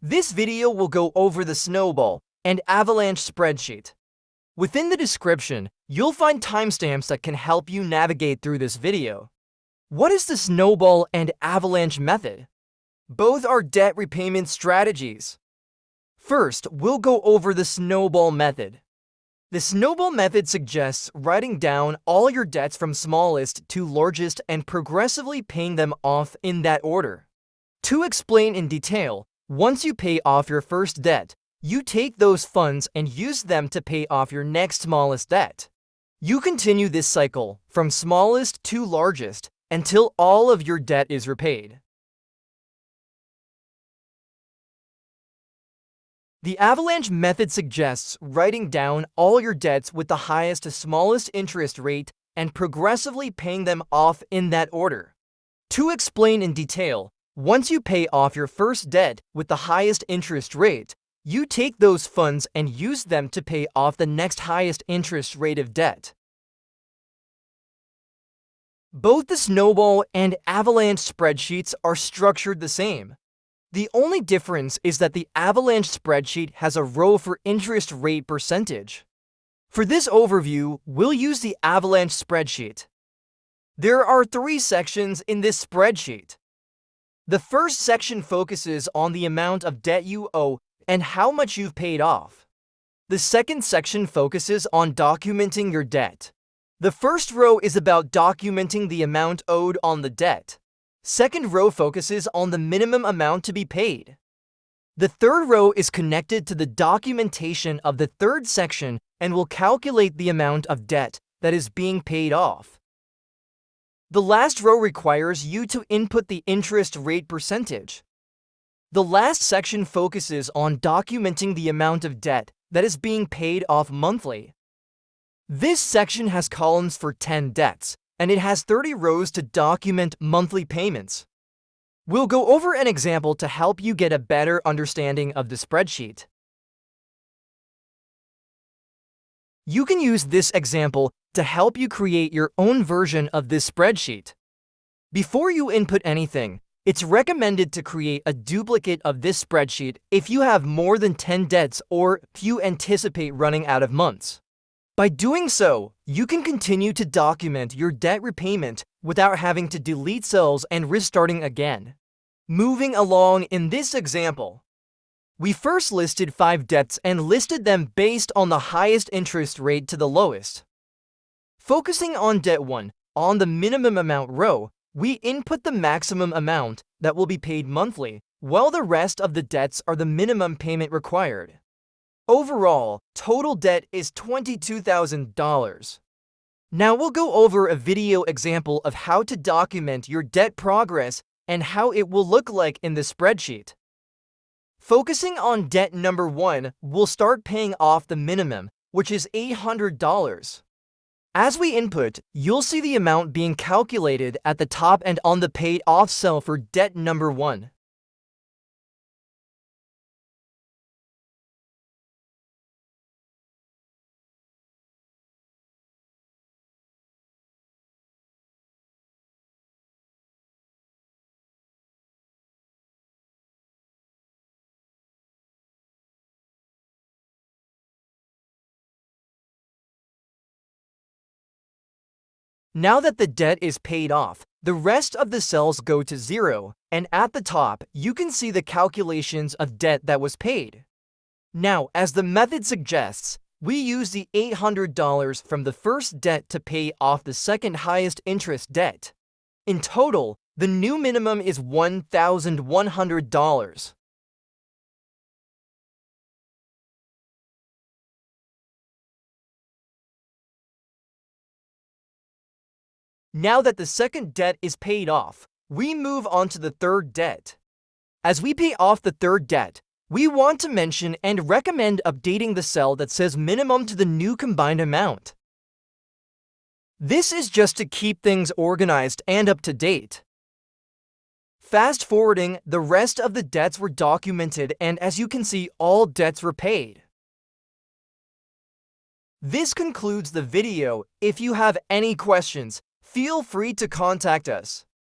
This video will go over the Snowball and Avalanche Spreadsheet. Within the description, you'll find timestamps that can help you navigate through this video. What is the Snowball and Avalanche method? Both are debt repayment strategies. First, we'll go over the Snowball method. The Snowball method suggests writing down all your debts from smallest to largest and progressively paying them off in that order. To explain in detail, once you pay off your first debt, you take those funds and use them to pay off your next smallest debt. You continue this cycle from smallest to largest until all of your debt is repaid. The Avalanche method suggests writing down all your debts with the highest to smallest interest rate and progressively paying them off in that order. To explain in detail, once you pay off your first debt with the highest interest rate, you take those funds and use them to pay off the next highest interest rate of debt. Both the Snowball and Avalanche spreadsheets are structured the same. The only difference is that the Avalanche spreadsheet has a row for interest rate percentage. For this overview, we'll use the Avalanche spreadsheet. There are 3 sections in this spreadsheet. The first section focuses on the amount of debt you owe and how much you've paid off. The second section focuses on documenting your debt. The first row is about documenting the amount owed on the debt. Second row focuses on the minimum amount to be paid. The third row is connected to the documentation of the third section and will calculate the amount of debt that is being paid off. The last row requires you to input the interest rate percentage. The last section focuses on documenting the amount of debt that is being paid off monthly. This section has columns for 10 debts, and it has 30 rows to document monthly payments. We'll go over an example to help you get a better understanding of the spreadsheet. You can use this example to help you create your own version of this spreadsheet. Before you input anything, it's recommended to create a duplicate of this spreadsheet if you have more than 10 debts or if you anticipate running out of months. By doing so, you can continue to document your debt repayment without having to delete cells and restarting again. Moving along in this example, we first listed 5 debts and listed them based on the highest interest rate to the lowest. Focusing on debt 1, on the minimum amount row, we input the maximum amount that will be paid monthly, while the rest of the debts are the minimum payment required. Overall, total debt is $22,000. Now we'll go over a video example of how to document your debt progress and how it will look like in the spreadsheet. Focusing on debt number 1, we'll start paying off the minimum, which is $800. As we input, you'll see the amount being calculated at the top and on the paid off cell for debt number 1. Now that the debt is paid off, the rest of the cells go to 0, and at the top, you can see the calculations of debt that was paid. Now, as the method suggests, we use the $800 from the first debt to pay off the second highest interest debt. In total, the new minimum is $1,100. Now that the second debt is paid off, we move on to the third debt. As we pay off the third debt, we want to mention and recommend updating the cell that says minimum to the new combined amount. This is just to keep things organized and up to date. Fast forwarding, the rest of the debts were documented, and as you can see, all debts were paid. This concludes the video. If you have any questions, feel free to contact us.